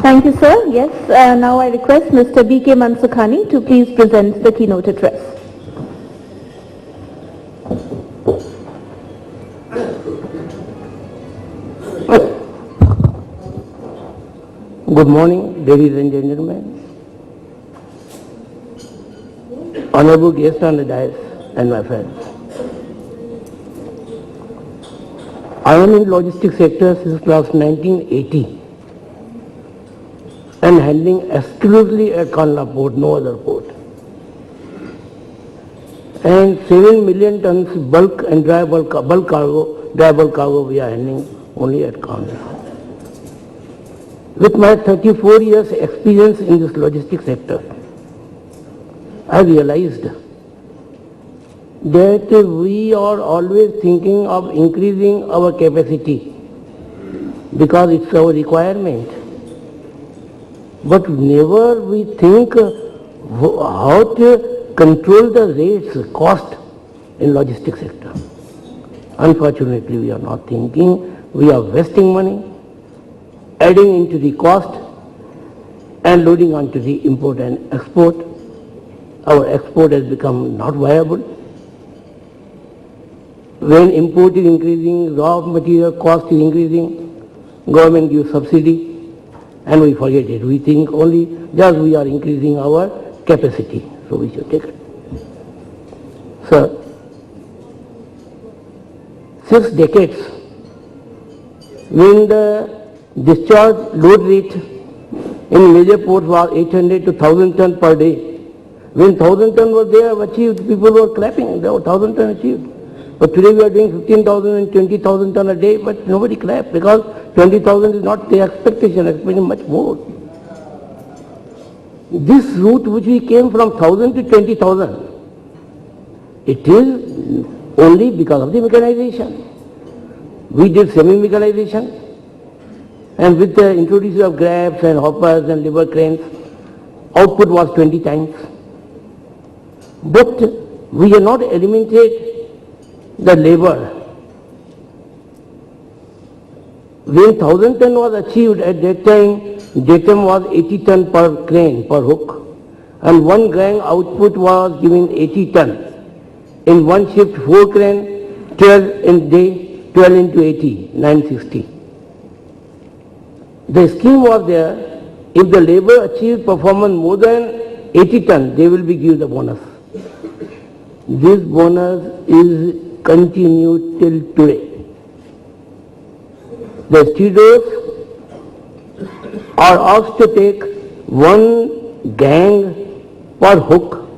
Thank you, sir. Yes, now I request Mr. B.K. Mansukhani to please present the keynote address. Good morning, ladies and gentlemen. Honorable guests on the dais and my friends. I am in logistics sector since last 1980 and handling exclusively at Kandla port, no other port. And 7 million tons bulk and dry bulk cargo we are handling only at Kandla. With my 34 years experience in this logistics sector, I realized that we are always thinking of increasing our capacity because it's our requirement. But never we think how to control the rates, cost in logistics sector. Unfortunately, we are not thinking, we are wasting money, adding into the cost and loading onto the import and export. Our export has become not viable. When import is increasing, raw material cost is increasing, government gives subsidy and we forget it. We think only just we are increasing our capacity, so we should take it. Sir, 6 decades, when the discharge load rate in major ports was 800 to 1000 ton per day. When 1000 ton was there achieved, people were clapping, there were 1000 ton achieved. But today we are doing 15,000 and 20,000 ton a day, but nobody clapped because 20,000 is not the expectation, expecting much more. This route which we came from 1000 to 20,000, it is only because of the mechanization. We did semi-mechanization. And with the introduction of grabs and hoppers and lever cranes, output was 20 times. But we have not eliminated the labor. When 1000 ton was achieved at that time, datum was 80 ton per crane, per hook. And one gang output was giving 80 ton. In one shift, 4 crane, 12 in day, 12 into 80, 960. The scheme was there, if the labor achieved performance more than 80 ton, they will be given the bonus. This bonus is continued till today. The stevedores are asked to take one gang per hook,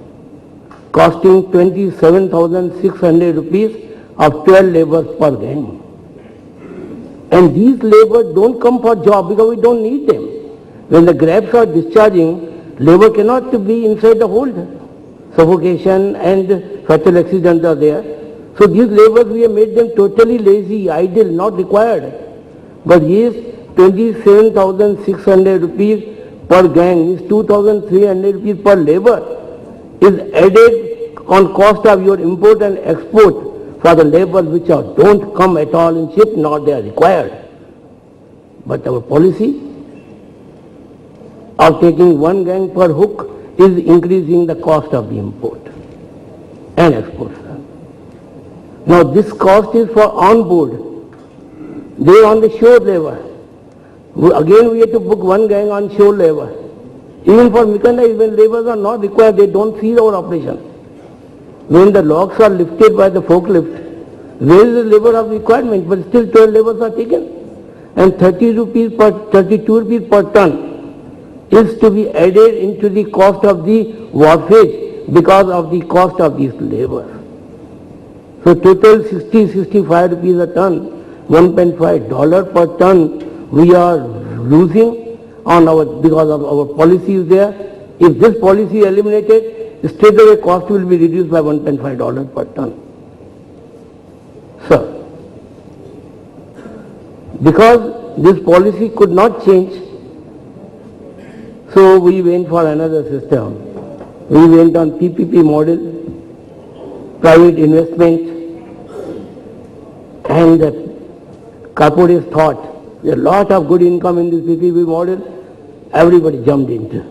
costing 27,600 rupees of 12 laborers per gang. And these laborers don't come for job because we don't need them. When the grabs are discharging, labor cannot be inside the hold. Suffocation and fatal accidents are there. So these laborers, we have made them totally lazy, idle, not required. But yes, 27,600 rupees per gang is 2,300 rupees per labor is added on cost of your import and export for the labor which don't come at all in ship, nor they are required. But our policy of taking one gang per hook is increasing the cost of the import and export. Now this cost is for on board. They are on the shore labor. Again we have to book one gang on shore labor. Even for mechanized, when laborers are not required, they don't see our operation. When the logs are lifted by the forklift, where is the labor of requirement? But still 12 laborers are taken. And 32 rupees per ton is to be added into the cost of the wharfage because of the cost of these laborers. So total 65 rupees a ton, $1.5 per ton we are losing on our, because of our policy is there. If this policy is eliminated, straight away cost will be reduced by $1.5 per ton. So, because this policy could not change, so we went for another system. We went on PPP model, private investment, and the corporates thought there is a lot of good income in this PPP model. everybody jumped into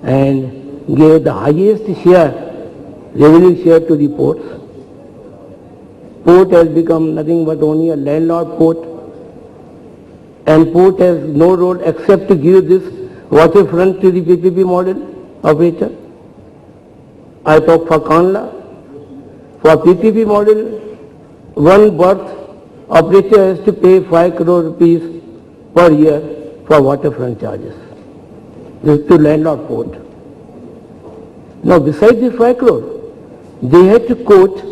and gave the highest share, revenue share to the ports. Port has become nothing but only a landlord port, and port has no role except to give this waterfront to the PPP model operator. I talk for Kandla. For PPP model, one berth operator has to pay 5 crore rupees per year for waterfront charges. This is to landlord port. Now besides this 5 crore, they had to quote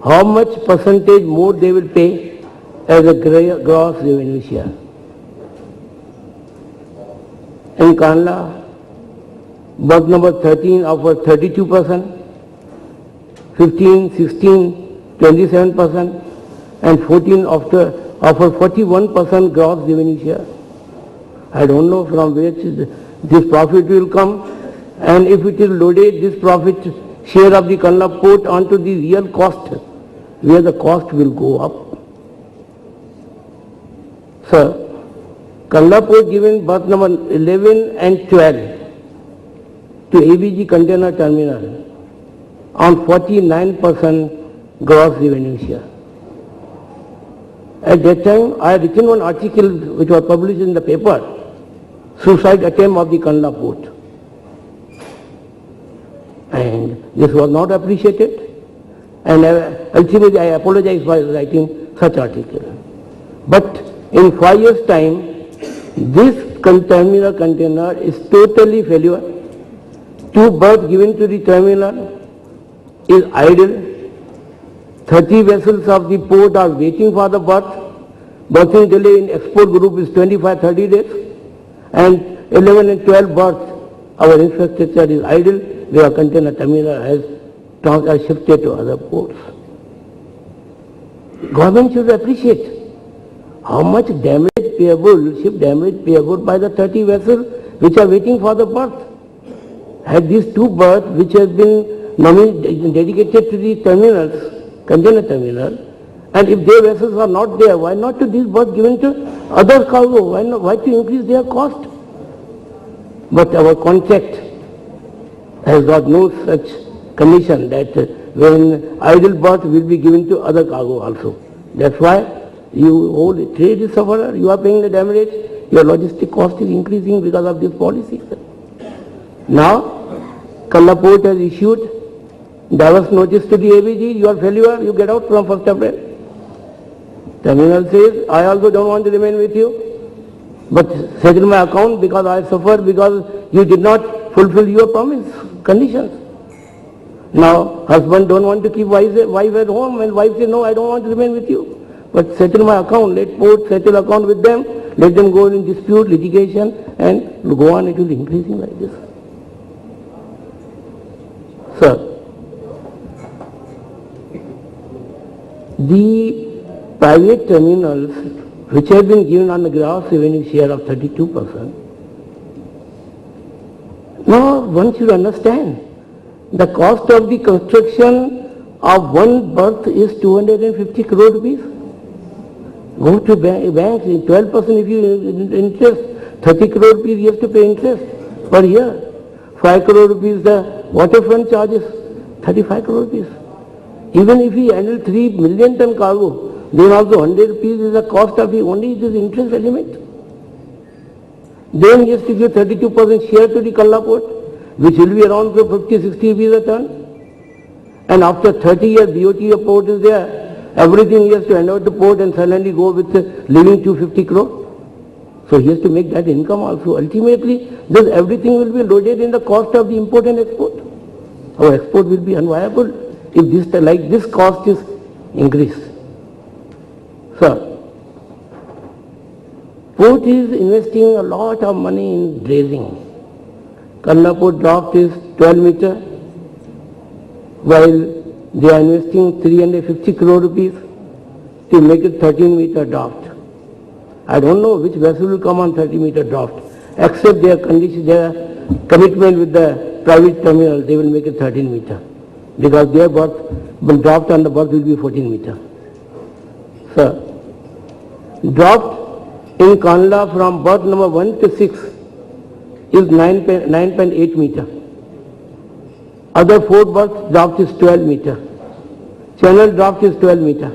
how much percentage more they will pay as a gross revenue share. In Kandla, berth number 13 offered 32%, 15, 16, 27%, and 14 offer 41% gross revenue share. I don't know from where this profit will come, and if it is loaded, this profit share of the Kandla port onto the real cost, where the cost will go up. Sir, Kandla port given berth number 11 and 12 to ABG container terminal on 49% gross revenue share. At that time, I had written one article which was published in the paper, Suicide Attempt of the Kandla Port. And this was not appreciated, and ultimately I apologize for writing such article. But in 5 years' time, this terminal container is totally failure. 2 berths given to the terminal is idle. 30 vessels of the port are waiting for the berth. Berthing delay in export group is 25-30 days. And 11 and 12 berths, our infrastructure is idle, where container terminal has shifted to other ports. Government should appreciate how much damage payable, ship damage payable by the 30 vessels which are waiting for the berth. Had these 2 berths which has been dedicated to the terminals, container terminal, and if their vessels are not there, why not to these berths given to other cargo? Why to increase their cost? But our contract has got no such condition that when idle berth will be given to other cargo also. That's why you hold trade is sufferer, you are paying the damage, your logistic cost is increasing because of this policy. Now, Kandla Port has issued diverse notice to the ABG, you are failure, you get out from 1st April. Terminal says, I also don't want to remain with you, but settle my account because I suffered because you did not fulfill your promise, conditions. Now, husband don't want to keep wife at home, and wife says, no, I don't want to remain with you. But settle my account, let port settle account with them, let them go in dispute, litigation, and go on, it will increasing like this. Sir, the private terminals which have been given on the gross revenue share of 32%, now one should understand the cost of the construction of one berth is 250 crore rupees. Go to banks, 12% if you interest, 30 crore rupees you have to pay interest per year. 5 crore rupees the waterfront charges, 35 crore rupees. Even if he handle 3 million ton cargo, then also 100 rupees is the cost of the only this interest element. Then he has to give 32% share to the Kandla port, which will be around 50-60 rupees a ton. And after 30 years, BOT port is there. Everything he has to hand out to port and suddenly go with leaving 250 crore. So he has to make that income also. Ultimately, this everything will be loaded in the cost of the import and export. Our export will be unviable if this cost is increased. Sir, port is investing a lot of money in dredging. Kandla port draft is 12 meter, while they are investing 350 crore rupees to make it 13 meter draft. I don't know which vessel will come on 30 meter draft, except their condition, their commitment with the private terminal, they will make it 13 meter, because their draft on the berth will be 14 meter. Sir, draft in Kandla from berth number 1 to 6 is 9.8 meter. Other 4 berths draft is 12 meter. Channel draft is 12 meter.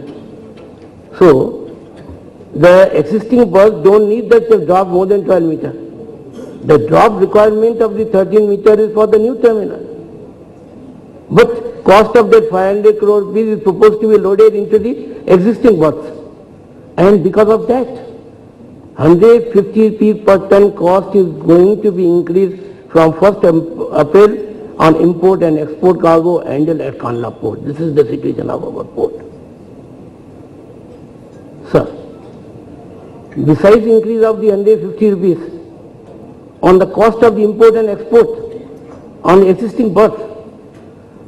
So, the existing berths don't need that draft more than 12 meter. The draft requirement of the 13 meter is for the new terminal. But cost of that 500 crore rupees is proposed to be loaded into the existing berths. And because of that, 150 rupees per ton cost is going to be increased from 1st April on import and export cargo handled at Kandla port. This is the situation of our port. Sir, besides increase of the 150 rupees on the cost of the import and export on existing berth,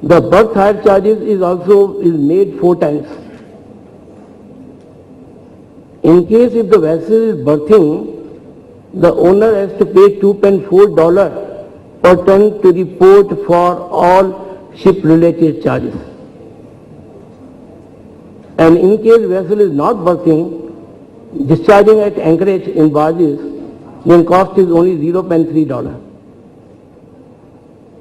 the berth hire charges is also made 4 times. In case if the vessel is berthing, the owner has to pay $2.4 per ton to the port for all ship-related charges. And in case vessel is not berthing, discharging at anchorage in barges, then cost is only $0.3.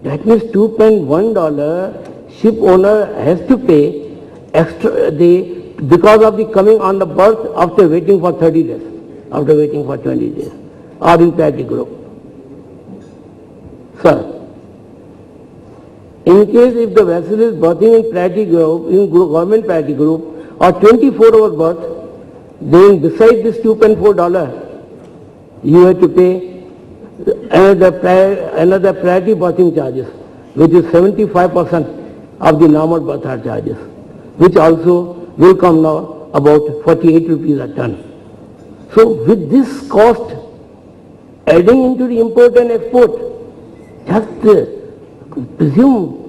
That means $2.1 ship owner has to pay extra because of the coming on the berth after waiting for 30 days, after waiting for 20 days, or in Patty Group. Sir, in case if the vessel is berthing in Patty Group, in government Patty Group, or 24-hour berth, then besides this $2.4, you have to pay another priority berthing charges, which is 75% of the normal berth hire charges, which also will come now about 48 rupees a ton. So with this cost adding into the import and export, just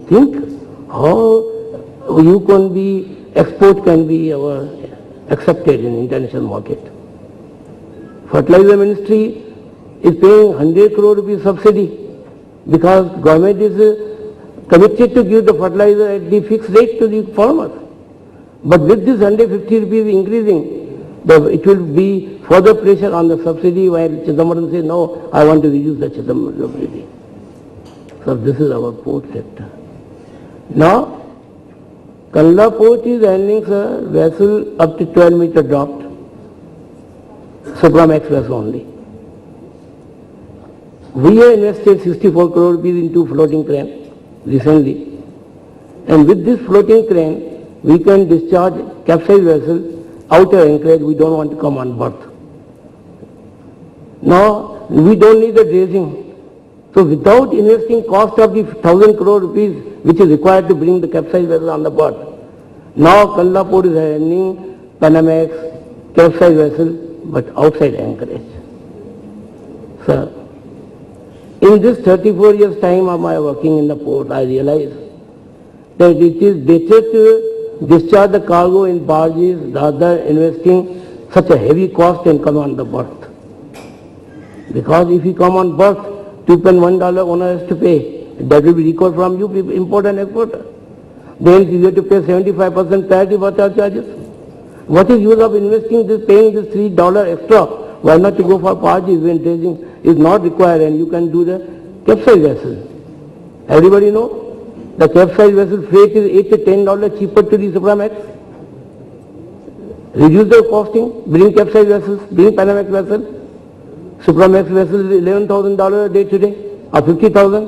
think how you can be, export can be accepted in international market. Fertilizer Ministry is paying 100 crore rupees subsidy because government is committed to give the fertilizer at the fixed rate to the farmers. But with this 150 rupees increasing, it will be further pressure on the subsidy while Chidambaram says, no, I want to reduce the Chidambaram subsidy. So this is our port sector. Now, Kandla port is handling a vessel up to 12 meter draft, Supramax vessel only. We have invested 64 crore rupees into floating crane recently. And with this floating crane, we can discharge capsized vessel outer anchorage. We don't want to come on berth. Now, we don't need the dredging. So without investing cost of the 1,000 crore rupees, which is required to bring the capsized vessel on the berth, now Kandla port is handling Panamax, capsized vessel, but outside anchorage. Sir, in this 34 years time of my working in the port, I realized that it is better to discharge the cargo in barges rather investing such a heavy cost and come on the berth. Because if you come on berth, $2.1 owner has to pay. That will be recovered from you, importer and exporter. Then you have to pay 75% priority berth charges. What is use of investing this, paying this $3 extra? Why not to go for barges when dredging is not required and you can do the capsized vessel? Everybody know? The capsized vessel freight is $8 to $10 cheaper to the Supramax. Reduce the costing, bring capsized vessels, bring Panamax vessel. Supramax vessel is $11,000 a day today, or $50,000.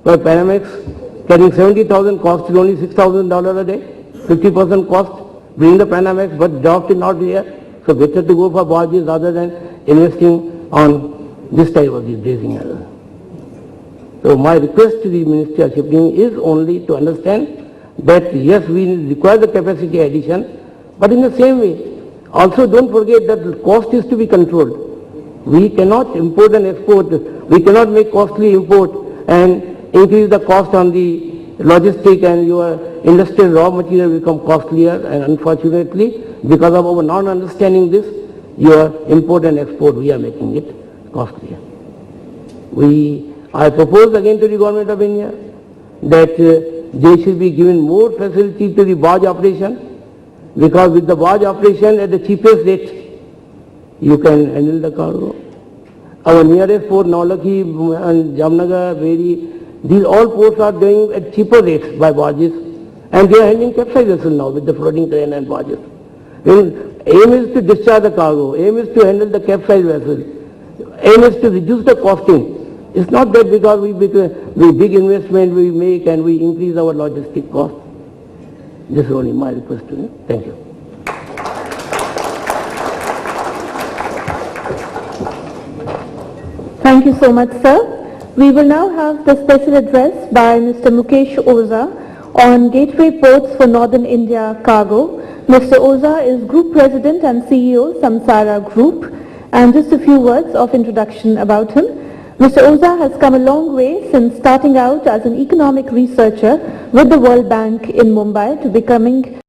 But Panamax carrying 70,000 cost is only $6,000 a day, 50% cost. Bring the Panamax, but draft is not here. So better to go for barges rather than investing on this type of the dredging. So my request to the Ministry of Shipping is only to understand that yes, we require the capacity addition, but in the same way, also don't forget that the cost is to be controlled. We cannot import and export, we cannot make costly import and increase the cost on the logistic and your industrial raw material become costlier, and unfortunately, because of our non-understanding this, your import and export, we are making it costlier. I propose again to the Government of India that they should be given more facility to the barge operation, because with the barge operation at the cheapest rate, you can handle the cargo. Our nearest port, Naulakhi and Jamnagar, Veri, these all ports are doing at cheaper rates by barges, and they are handling capsize vessels now with the floating train and barges. Aim is to discharge the cargo, aim is to handle the capsize vessel, aim is to reduce the costing. It's not that because we big investment we make and we increase our logistic cost. This is only my request to you. Thank you. Thank you so much, sir. We will now have the special address by Mr. Mukesh Oza on Gateway Ports for Northern India Cargo. Mr. Oza is Group President and CEO, Samsara Group. And just a few words of introduction about him. Mr. Oza has come a long way since starting out as an economic researcher with the World Bank in Mumbai to becoming